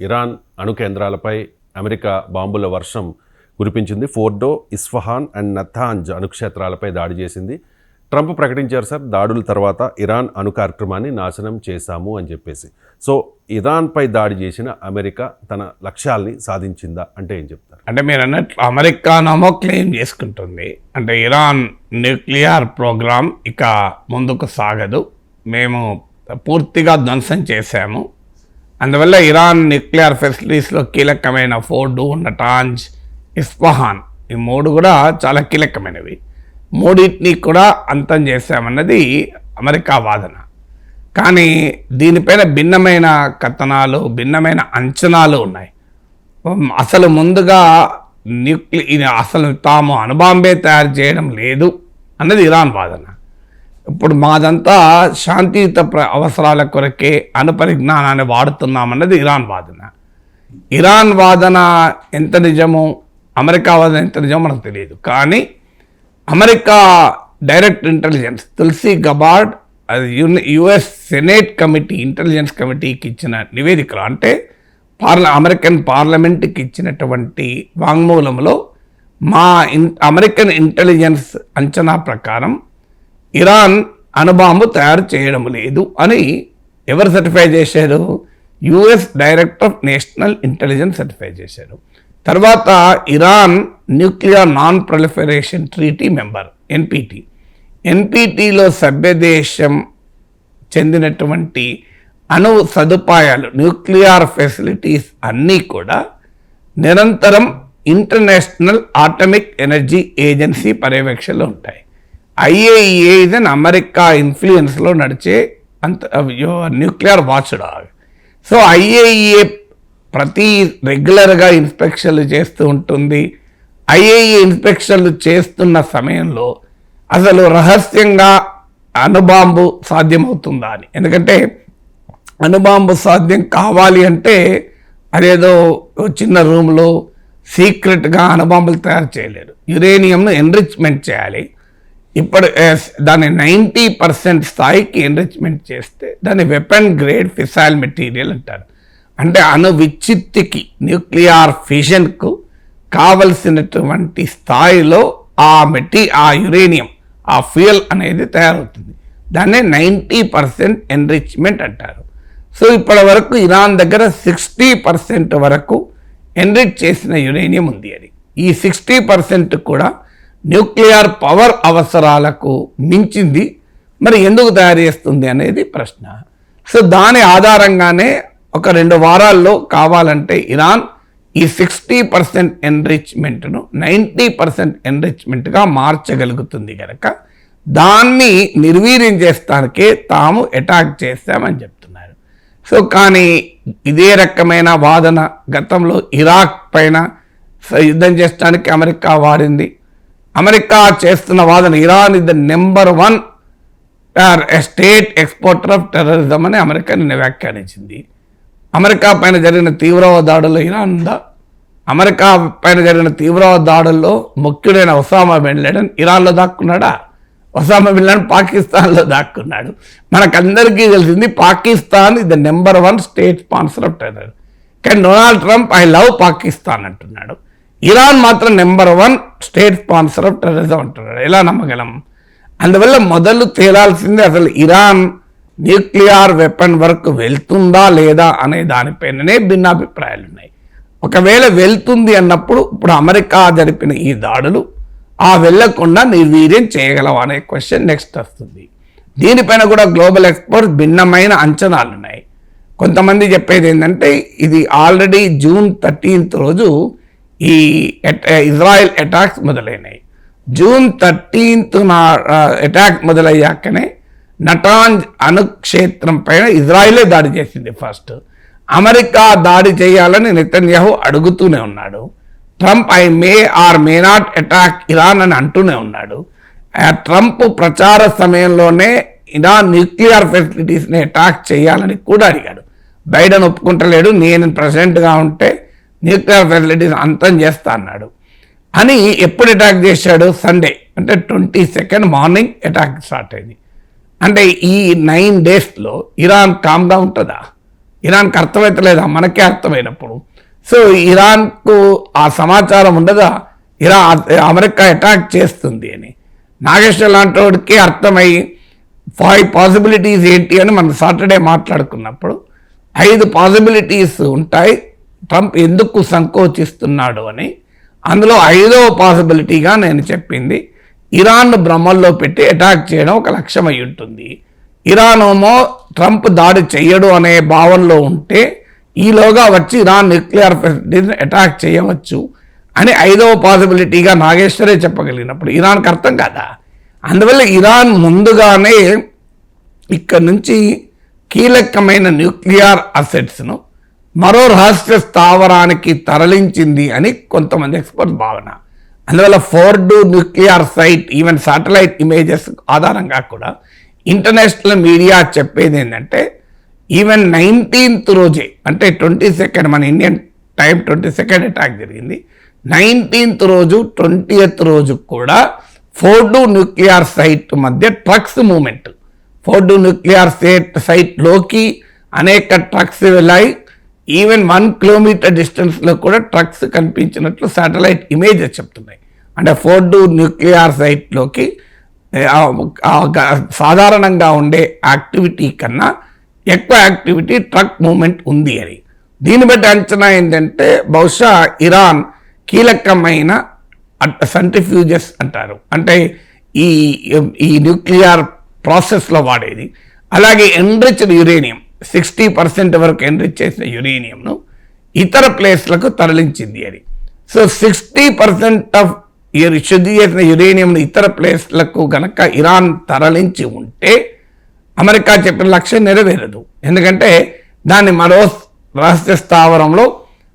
Iran అణు కేంద్రాలపై America బాంబుల వర్షం కురిపించింది. ఫోర్డో, ఇస్ఫహాన్ అండ్ నతాంజ్ అణుక్షేత్రాలపై దాడి చేసింది. ట్రంప్ ప్రకటించారు సార్, దాడుల తర్వాత ఇరాన్ అణు కార్యక్రమాన్ని నాశనం చేశాము అని చెప్పేసి. సో ఇరాన్పై దాడి చేసిన అమెరికా తన లక్ష్యాల్ని సాధించిందా అంటే ఏం చెప్తారు? అంటే మీరు అన్నట్లు అమెరికానేమో క్లెయిమ్ చేసుకుంటుంది, అంటే ఇరాన్ న్యూక్లియర్ ప్రోగ్రామ్ ఇక ముందుకు సాగదు, మేము పూర్తిగా ధ్వంసం చేశాము, అందువల్ల ఇరాన్ న్యూక్లియర్ ఫెసిలిటీస్లో కీలకమైన ఫోర్డో, నటాంజ్, ఇస్ఫహాన్ ఈ మూడు కూడా చాలా కీలకమైనవి, మూడింటిని కూడా అంతం చేశామన్నది అమెరికా వాదన. కానీ దీనిపైన భిన్నమైన కథనాలు, భిన్నమైన అంచనాలు ఉన్నాయి. అసలు ముందుగా అసలు తాము అణుబాంబే తయారు చేయడం లేదు అన్నది ఇరాన్ వాదన. ఇప్పుడు మాదంతా శాంతియుత అవసరాల కొరకే అణు పరిజ్ఞానాన్ని వాడుతున్నామన్నది ఇరాన్ వాదన. ఇరాన్ వాదన ఎంత నిజమో, అమెరికా వాదన ఎంత నిజమో మనకు తెలియదు. కానీ America direct intelligence Tulsi Gabbard, అది యుఎస్ సెనేట్ కమిటీ, ఇంటెలిజెన్స్ కమిటీకి ఇచ్చిన నివేదికలు, అంటే అమెరికన్ పార్లమెంట్కి ఇచ్చినటువంటి వాంగ్మూలంలో అమెరికన్ ఇంటెలిజెన్స్ అంచనా ప్రకారం ఇరాన్ అణుబాంబు తయారు చేయడం లేదు అని ఎవరు సర్టిఫై చేశారు? US director of national intelligence certify చేశారు. తర్వాత Iran nuclear non proliferation treaty member ఎన్పిటిలో సభ్యదేశం చెందినటువంటి అణు సదుపాయాలు, న్యూక్లియర్ ఫెసిలిటీస్ అన్నీ కూడా నిరంతరం ఇంటర్నేషనల్ ఆటమిక్ ఎనర్జీ ఏజెన్సీ పర్యవేక్షణలో ఉంటాయి. ఐఏఈఏ ఇస్ అన్ అమెరికా ఇన్ఫ్లుయెన్స్లో నడిచే nuclear watch dog. So IAEA ప్రతి రెగ్యులర్గా ఇన్స్పెక్షన్లు చేస్తూ ఉంటుంది. ఐఏఈఏ ఇన్స్పెక్షన్లు చేస్తున్న సమయంలో అసలు రహస్యంగా అణుబాంబు సాధ్యమవుతుందా అని, ఎందుకంటే అణుబాంబు సాధ్యం కావాలి అంటే అదేదో చిన్న రూమ్లో సీక్రెట్గా అణుబాంబులు తయారు చేయలేరు. యురేనియంను ఎన్రిచ్మెంట్ చేయాలి. ఇప్పుడు దాన్ని 90% స్థాయికి ఎన్రిచ్మెంట్ చేస్తే దాన్ని వెపన్ గ్రేడ్ ఫిసైల్ మెటీరియల్ అంటారు. అంటే అణు విచ్ఛిత్తికి, న్యూక్లియర్ ఫిషన్కు కావలసినటువంటి స్థాయిలో ఆ యురేనియం, ఆ ఫ్యూయల్ అనేది తయారవుతుంది. దాన్నే 90% ఎన్రిచ్మెంట్ అంటారు. సో ఇప్పటి వరకు ఇరాన్ దగ్గర 60% వరకు ఎన్రిచ్ చేసిన యురేనియం ఉంది. అది ఈ 60% కూడా న్యూక్లియర్ పవర్ అవసరాలకు మించింది. మరి ఎందుకు తయారు చేస్తుంది అనేది ప్రశ్న. సో దాని ఆధారంగానే ఒక 2 వారాల్లో కావాలంటే ఇరాన్ ఈ 60% ఎన్రిచ్మెంట్ను 90% ఎన్రిచ్మెంట్గా మార్చగలుగుతుంది కనుక దాన్ని నిర్వీర్యం చేస్తానికే తాము అటాక్ చేస్తామని చెప్తున్నారు. సో కానీ ఇదే రకమైన వాదన గతంలో ఇరాక్ పైన యుద్ధం చేయడానికి అమెరికా వాడింది. అమెరికా చేస్తున్న వాదన Iran is the number 1 state exporter of terrorism అని అమెరికా నిన్న వ్యాఖ్యానించింది. అమెరికా పైన జరిగిన తీవ్రవాద దాడుల్లో ఇరాన్ ఉందా? అమెరికా పైన జరిగిన తీవ్రవాద దాడుల్లో ముఖ్యుడైన ఒసామా బిన్ లాడెన్ ఇరాన్లో దాక్కున్నాడా? ఒసామా బిన్ లాడెన్ పాకిస్తాన్లో దాక్కున్నాడు. మనకందరికీ తెలిసింది Pakistan is the number 1 state sponsor of terror. కానీ Donald Trump I love Pakistan అంటున్నాడు. ఇరాన్ మాత్రం number 1 state sponsor of terrorism అంటున్నాడు. ఎలా నమ్మగలం? అందువల్ల మొదలు తేలాల్సిందే అసలు ఇరాన్ న్యూక్లియర్ వెపన్ వరకు వెళ్తుందా లేదా అనే దానిపైననే భిన్నాభిప్రాయాలు ఉన్నాయి. ఒకవేళ వెళ్తుంది అన్నప్పుడు ఇప్పుడు అమెరికా జరిపిన ఈ దాడులు వెళ్లకుండా నిర్వీర్యం చేయగలవా అనే క్వశ్చన్ నెక్స్ట్ వస్తుంది. దీనిపైన కూడా గ్లోబల్ ఎక్స్పర్ట్స్ భిన్నమైన అంచనాలు ఉన్నాయి. కొంతమంది చెప్పేది ఏంటంటే ఇది ఆల్రెడీ జూన్ 13th రోజు ఈ ఇజ్రాయెల్ అటాక్స్ మొదలైనాయి. జూన్ 13th అటాక్ మొదలయ్యాకనే నటాంజ్ అణుక్షేత్రం పైన ఇజ్రాయిలే దాడి చేసింది ఫస్ట్. అమెరికా దాడి చేయాలని నెతన్యాహు అడుగుతూనే ఉన్నాడు. Trump I may or may not attack Iran అని అంటూనే ఉన్నాడు. ట్రంప్ ప్రచార సమయంలోనే ఇరాన్ న్యూక్లియర్ ఫెసిలిటీస్ని అటాక్ చేయాలని కూడా అడిగాడు. బైడెన్ ఒప్పుకుంటలేడు, నేను ప్రెసిడెంట్గా ఉంటే న్యూక్లియర్ ఫెసిలిటీస్ అంతం చేస్తా అన్నాడు. అని ఎప్పుడు అటాక్ చేశాడు? సండే, అంటే 22nd మార్నింగ్ అటాక్ స్టార్ట్ అయింది. అంటే ఈ 9 daysలో ఇరాన్ కామ్గా ఉంటుందా? ఇరాన్కి అర్థమవుతలేదా? మనకే అర్థమైనప్పుడు. సో ఇరాన్కు ఆ సమాచారం ఉండదా అమెరికా అటాక్ చేస్తుంది అని? నాగేశ్వర లాంటి వాడికి అర్థమై 5 పాసిబిలిటీస్ ఏంటి అని మనం సాటర్డే మాట్లాడుకున్నప్పుడు 5 పాసిబిలిటీస్ ఉంటాయి ట్రంప్ ఎందుకు సంకోచిస్తున్నాడు అని. అందులో 5వ పాసిబిలిటీగా నేను చెప్పింది, ఇరాన్ భ్రమల్లో పెట్టి అటాక్ చేయడం ఒక లక్ష్యం అయి ఉంటుంది. ఇరాన్ ఏమో ట్రంప్ దాడి చెయ్యడు అనే భావనలో ఉంటే ఈలోగా వచ్చి ఇరాన్ న్యూక్లియర్ ఫెసిలిటీని అటాక్ చేయవచ్చు అని 5వ పాసిబిలిటీగా నాగేశ్వరే చెప్పగలిగినప్పుడు ఇరాన్కి అర్థం కాదా? అందువల్ల ఇరాన్ ముందుగానే ఇక్కడ నుంచి కీలకమైన న్యూక్లియర్ అసెట్స్ను మరో రహస్య స్థావరానికి తరలించింది అని కొంతమంది ఎక్స్పర్ట్ భావన. అందువల్ల Fordow nuclear site even satellite images ఆధారంగా కూడా ఇంటర్నేషనల్ మీడియా చెప్పేది ఏంటంటే ఈవెన్ 19th రోజే, అంటే 22nd మన ఇండియన్ టైం 22nd అటాక్ జరిగింది, 19th రోజు 20th రోజు కూడా ఫోర్డో న్యూక్లియర్ సైట్ మధ్య ట్రక్స్ మూమెంట్, ఫోర్డో న్యూక్లియర్ సైట్లోకి అనేక ట్రక్స్ వెళ్ళాయి. ఈవెన్ 1 కిలోమీటర్ డిస్టెన్స్లో కూడా ట్రక్స్ కనిపించినట్లు శాటిలైట్ ఇమేజెస్ చెప్తున్నాయి. అంటే ఫోర్డో న్యూక్లియర్ సైట్లోకి సాధారణంగా ఉండే యాక్టివిటీ కన్నా ఎక్కువ యాక్టివిటీ ట్రక్ మూమెంట్ ఉంది అని. దీన్ని బట్టి అంచనా ఏంటంటే బహుశా ఇరాన్ కీలకమైన సెంట్రిఫ్యూజెస్ అంటారు, అంటే ఈ న్యూక్లియర్ ప్రాసెస్లో వాడేది, అలాగే ఎన్రిచ్డ్ యురేనియం 60% వరకు ఎన్రిచ్ చేసిన యురేనియంను ఇతర ప్లేస్లకు తరలించింది అని. సో 60% ఆఫ్ శుద్ధి చేసిన యురేనియంను ఇతర ప్లేస్లకు గనక ఇరాన్ తరలించి ఉంటే అమెరికా చెప్పిన లక్ష్యం నెరవేరదు. ఎందుకంటే దాన్ని మరో రహస్య స్థావరంలో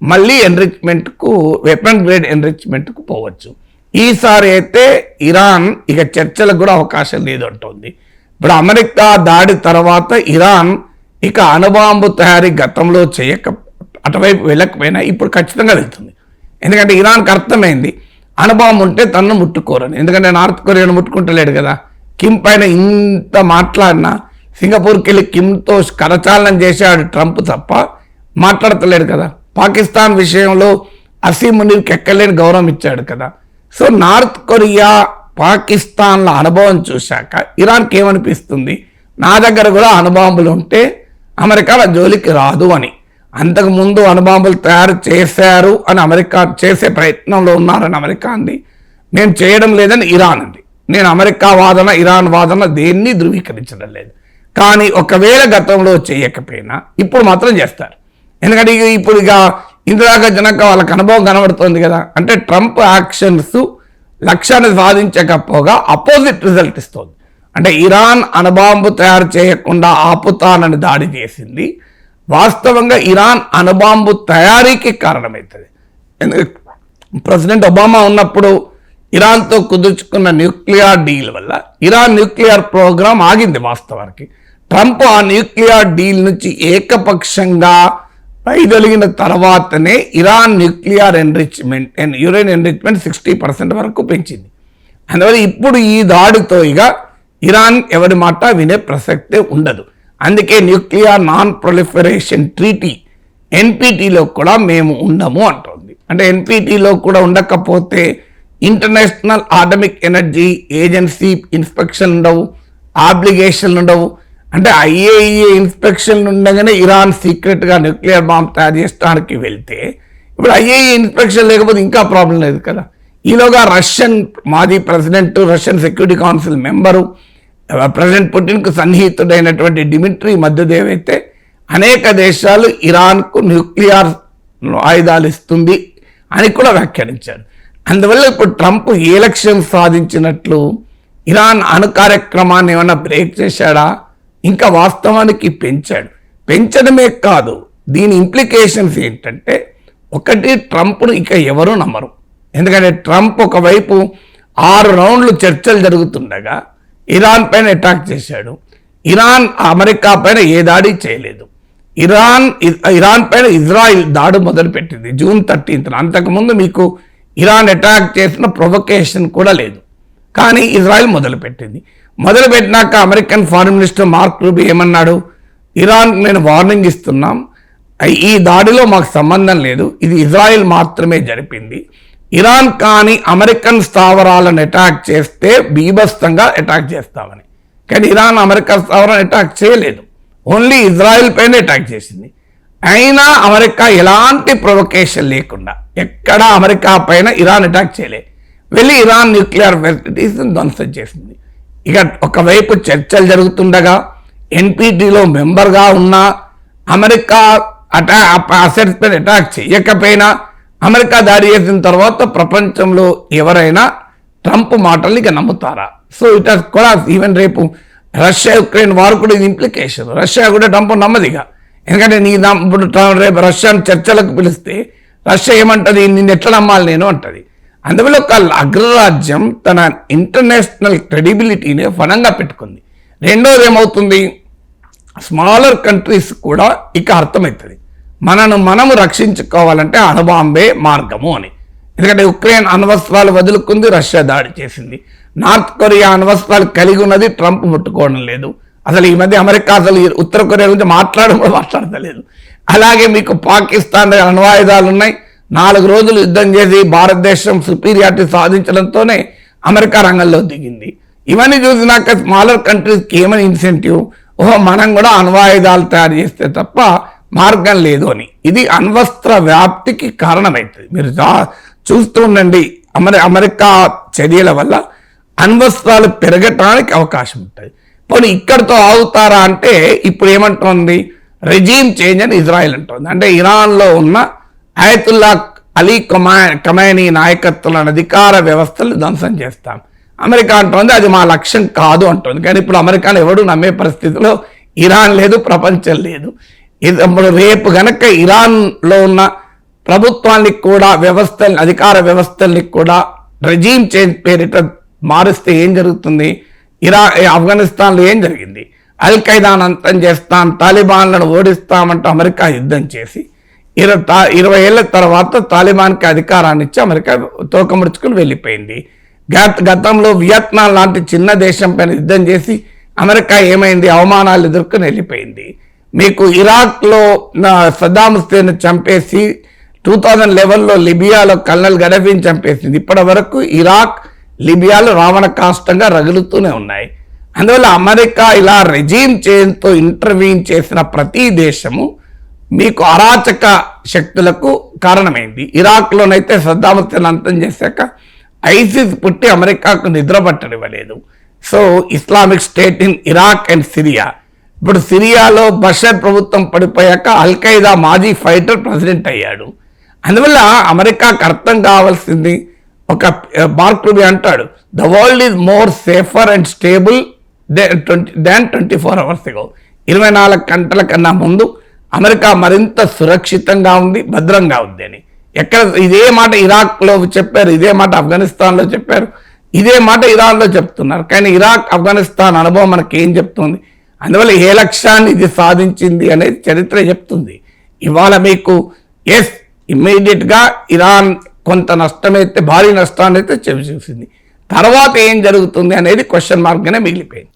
మళ్ళీ ఎన్రిచ్మెంట్కు, వెపన్ గ్రేడ్ ఎన్రిచ్మెంట్కు పోవచ్చు. ఈసారి అయితే ఇరాన్ ఇక చర్చలకు కూడా అవకాశం లేదు అంటోంది. ఇప్పుడు అమెరికా దాడి తర్వాత ఇరాన్ ఇక అణుబాంబు తయారీ గతంలో అటువైపు వెళ్ళకపోయినా ఇప్పుడు ఖచ్చితంగా వెళ్తుంది. ఎందుకంటే ఇరాన్కి అర్థమైంది అణుబాంబు ఉంటే తనను ముట్టుకోరని. ఎందుకంటే నార్త్ కొరియాను ముట్టుకుంటలేడు కదా. కిమ్ పైన ఇంత మాట్లాడినా సింగపూర్కి వెళ్ళి కిమ్తో కరచాలనం చేశాడు ట్రంప్ తప్ప మాట్లాడతలేడు కదా. పాకిస్తాన్ విషయంలో అసీం మునీర్కి ఎక్కలేని గౌరవం ఇచ్చాడు కదా. సో నార్త్ కొరియా పాకిస్తాన్ల అనుభవం చూశాక ఇరాన్కి ఏమనిపిస్తుంది, నా దగ్గర కూడా అణుబాంబులు ఉంటే అమెరికా జోలికి రాదు అని. అంతకుముందు అణుబాంబులు తయారు చేశారు అని అమెరికా చేసే ప్రయత్నంలో ఉన్నారని అమెరికా అంది, నేను చేయడం లేదని ఇరాన్ అంది. నేను అమెరికా వాదన ఇరాన్ వాదన దేన్ని ధృవీకరించడం లేదు. కానీ ఒకవేళ గతంలో చేయకపోయినా ఇప్పుడు మాత్రం చేస్తారు. ఎందుకంటే ఇప్పుడు ఇక ఇందులాగా జనక వాళ్ళకి అనుభవం కనబడుతుంది కదా. అంటే ట్రంప్ యాక్షన్స్ లక్ష్యాన్ని సాధించకపోగా అపోజిట్ రిజల్ట్ ఇస్తుంది. అంటే ఇరాన్ అణుబాంబు తయారు చేయకుండా ఆపుతానని దాడి చేసింది, వాస్తవంగా ఇరాన్ అణుబాంబు తయారీకి కారణమవుతుంది. ప్రెసిడెంట్ ఒబామా ఉన్నప్పుడు ఇరాన్తో కుదుర్చుకున్న న్యూక్లియర్ డీల్ వల్ల ఇరాన్ న్యూక్లియర్ ప్రోగ్రాం ఆగింది. వాస్తవానికి ట్రంప్ ఆ న్యూక్లియర్ డీల్ నుంచి ఏకపక్షంగా వైదొలిగిన తర్వాతనే ఇరాన్ న్యూక్లియర్ యురేన్ ఎన్రిచ్మెంట్ 60% వరకు పెంచింది. అందువల్ల ఇప్పుడు ఈ దాడితో ఇక ఇరాన్ ఎవరి మాట వినే ప్రసక్తే ఉండదు. అందుకే న్యూక్లియర్ నాన్ ప్రొలిఫరేషన్ ట్రీటీ ఎన్పిటిలో కూడా మేము ఉండము అంటోంది. అంటే ఎన్పిటిలో కూడా ఉండకపోతే international atomic energy agency inspection ఉండవు, ఆబ్లిగేషన్లు ఉండవు. అంటే ఐఏఈఏ ఇన్స్పెక్షన్ ఉండగానే ఇరాన్ సీక్రెట్గా న్యూక్లియర్ బాంబ్ తయారు చేయడానికి వెళ్తే ఇప్పుడు ఐఏఈ ఇన్స్పెక్షన్ లేకపోతే ఇంకా ప్రాబ్లం లేదు కదా. ఈలోగా రష్యన్ మాజీ president, Russian security council member, president పుటిన్కు సన్నిహితుడైనటువంటి డిమిట్రీ మెద్వెదేవ్ అయితే అనేక దేశాలు ఇరాన్కు న్యూక్లియర్ ఆయుధాలు ఇస్తుంది అని కూడా వ్యాఖ్యానించారు. అందువల్ల ఇప్పుడు ట్రంప్ ఏ లక్ష్యం సాధించినట్లు, ఇరాన్ అణు కార్యక్రమాన్ని ఏమైనా బ్రేక్ చేశాడా? ఇంకా వాస్తవానికి పెంచాడు. పెంచడమే కాదు, దీని ఇంప్లికేషన్స్ ఏంటంటే, ఒకటి ట్రంప్ను ఇక ఎవరూ నమ్మరు. ఎందుకంటే ట్రంప్ ఒకవైపు 6 రౌండ్లు చర్చలు జరుగుతుండగా ఇరాన్ పైన అటాక్ చేశాడు. ఇరాన్ అమెరికా పైన ఏ దాడి చేయలేదు. ఇరాన్ పైన ఇజ్రాయిల్ దాడి మొదలుపెట్టింది June 13th. అంతకుముందు మీకు ఇరాన్ అటాక్ చేసిన ప్రొవొకేషన్ కూడా లేదు, కానీ ఇజ్రాయిల్ మొదలుపెట్టింది. మొదలుపెట్టినాక American foreign minister Mark Rubio ఏమన్నాడు, ఇరాన్ నేను వార్నింగ్ ఇస్తున్నాం, ఈ దాడిలో మాకు సంబంధం లేదు, ఇది ఇజ్రాయెల్ మాత్రమే జరిపింది. ఇరాన్ కానీ అమెరికన్ స్థావరాలను అటాక్ చేస్తే బీభత్సంగా అటాక్ చేస్తామని. కానీ ఇరాన్ అమెరికా స్థావరాలను అటాక్ చేయలేదు, ఓన్లీ ఇజ్రాయెల్ పైన అటాక్ చేసింది. అయినా అమెరికా ఎలాంటి ప్రొవొకేషన్ లేకుండా ఎక్కడా అమెరికా పైన ఇరాన్ అటాక్ చేయలేదు. వెళ్ళి ఇరాన్ న్యూక్లియర్ ఫెసిలిటీస్ని ధ్వంసం చేసింది. ఇక ఒకవైపు చర్చలు జరుగుతుండగా ఎన్పిటిలో మెంబర్గా ఉన్న అమెరికా అసెట్స్ పైన అటాక్ చేయకపోయినా అమెరికా దాడి చేసిన తర్వాత ప్రపంచంలో ఎవరైనా ట్రంప్ మాటలు ఇక నమ్ముతారా? సో ఇట్ హాస్ కూడా ఈవెన్ రేపు రష్యా యుక్రెయిన్ వార్ కూడా ఇది ఇంప్లికేషన్. రష్యా కూడా ట్రంప్ నమ్మదిగా, ఎందుకంటే ఇప్పుడు రేపు రష్యాను చర్చలకు పిలిస్తే రష్యా ఏమంటది, నిన్ను ఎట్లా నమ్మాలి నేను అంటది. అందువల్ల ఒక అగ్రరాజ్యం తన ఇంటర్నేషనల్ క్రెడిబిలిటీని ఫలంగా పెట్టుకుంది. రెండోది ఏమవుతుంది, స్మాలర్ కంట్రీస్ కూడా ఇక అర్థమవుతుంది మనము రక్షించుకోవాలంటే అణుబాంబే మార్గము అని. ఎందుకంటే ఉక్రెయిన్ అణ్వస్త్రాలు వదులుకుంది, రష్యా దాడి చేసింది. నార్త్ కొరియా అణ్వస్త్రాలు కలిగి ఉన్నది, ట్రంప్ ముట్టుకోవడం లేదు. అసలు ఈ మధ్య అమెరికా అసలు ఉత్తర కొరియా గురించి మాట్లాడతలేదు. అలాగే మీకు పాకిస్తాన్ అణ్వాయుధాలు ఉన్నాయి. 4 రోజులు యుద్ధం చేసి భారతదేశం సుపీరియారిటీ సాధించడంతోనే అమెరికా రంగంలో దిగింది. ఇవన్నీ చూసినాక స్మాలర్ కంట్రీస్కి ఏమని ఇన్సెంటివ్, మనం కూడా అణ్వాయుధాలు తయారు చేస్తే తప్ప మార్గం లేదు అని. ఇది అణ్వస్త్ర వ్యాప్తికి కారణమవుతుంది. మీరు చూస్తూ ఉండండి, అమెరికా చర్యల వల్ల అణ్వస్త్రాలు పెరగటానికి అవకాశం ఉంటుంది. పోనీ ఇక్కడితో ఆగుతారా అంటే ఇప్పుడు ఏమంటోంది, రెజీమ్ చేంజ్ అని ఇజ్రాయెల్ అంటోంది. అంటే ఇరాన్లో ఉన్న అయతుల్లా అలీ ఖమైనీ నాయకత్వంలోని అధికార వ్యవస్థలు ధ్వంసం చేస్తాం. అమెరికా అంటోంది అది మా లక్ష్యం కాదు అంటోంది. కానీ ఇప్పుడు అమెరికాను ఎవడు నమ్మే పరిస్థితిలో ఇరాన్ లేదు, ప్రపంచం లేదు. ఇప్పుడు రేపు గనక ఇరాన్లో ఉన్న ప్రభుత్వాన్ని కూడా అధికార వ్యవస్థల్ని కూడా రెజీమ్ చేంజ్ పేరిట మారిస్తే ఏం జరుగుతుంది? ఆఫ్ఘనిస్తాన్లో ఏం జరిగింది? అల్ ఖైదాను అంతం చేస్తాం, తాలిబాన్లను ఓడిస్తామంటూ అమెరికా యుద్ధం చేసి 20 ఏళ్ల తర్వాత తాలిబాన్కి అధికారాన్ని ఇచ్చి అమెరికా తోకముడుచుకుని వెళ్ళిపోయింది. గతంలో వియత్నాం లాంటి చిన్న దేశం పైన యుద్ధం చేసి అమెరికా ఏమైంది, అవమానాలు ఎదుర్కొని వెళ్ళిపోయింది. మీకు ఇరాక్లో సద్దాం హుస్సేన్ చంపేసి 2011లో లిబియాలో కల్నల్ గడఫీని చంపేసింది. ఇప్పటి వరకు ఇరాక్, లిబియాలో రావణ కాష్టంగా రగులుతూనే ఉన్నాయి. అందువల్ల అమెరికా ఇలా రెజీమ్ చేంజ్తో ఇంటర్వ్యూన్ చేసిన ప్రతి దేశము మీకు అరాచక శక్తులకు కారణమైంది. ఇరాక్లోనైతే సద్దాం హుస్సేన్ అంతం చేశాక ఐసిస్ పుట్టి అమెరికాకు నిద్ర పట్టనివ్వలేదు. So Islamic state in Iraq and Syria. ఇప్పుడు సిరియాలో బషర్ ప్రభుత్వం పడిపోయాక అల్ ఖైదా మాజీ ఫైటర్ ప్రెసిడెంట్ అయ్యాడు. అందువల్ల అమెరికాకు అర్థం కావాల్సింది, ఒక మార్క్ రూబీ అంటాడు, the world is more safer and stable than 24 hours ago. 24 గంటల కన్నా ముందు అమెరికా మరింత సురక్షితంగా ఉంది, భద్రంగా ఉంది అని. ఇదే మాట ఇరాక్లో చెప్పారు, ఇదే మాట ఆఫ్ఘనిస్తాన్లో చెప్పారు, ఇదే మాట ఇరాన్లో చెప్తున్నారు. కానీ ఇరాక్, ఆఫ్ఘనిస్తాన్ అనుభవం మనకి ఏం చెప్తుంది? అందువల్ల ఏ లక్ష్యాన్ని ఇది సాధించింది అనేది చరిత్ర చెప్తుంది. ఇవాళ మీకు ఇమ్మీడియట్గా ఇరాన్ కొంత నష్టమైతే, భారీ నష్టాన్ని అయితే చూసింది. తర్వాత ఏం జరుగుతుంది అనేది క్వశ్చన్ మార్క్గానే మిగిలిపోయింది.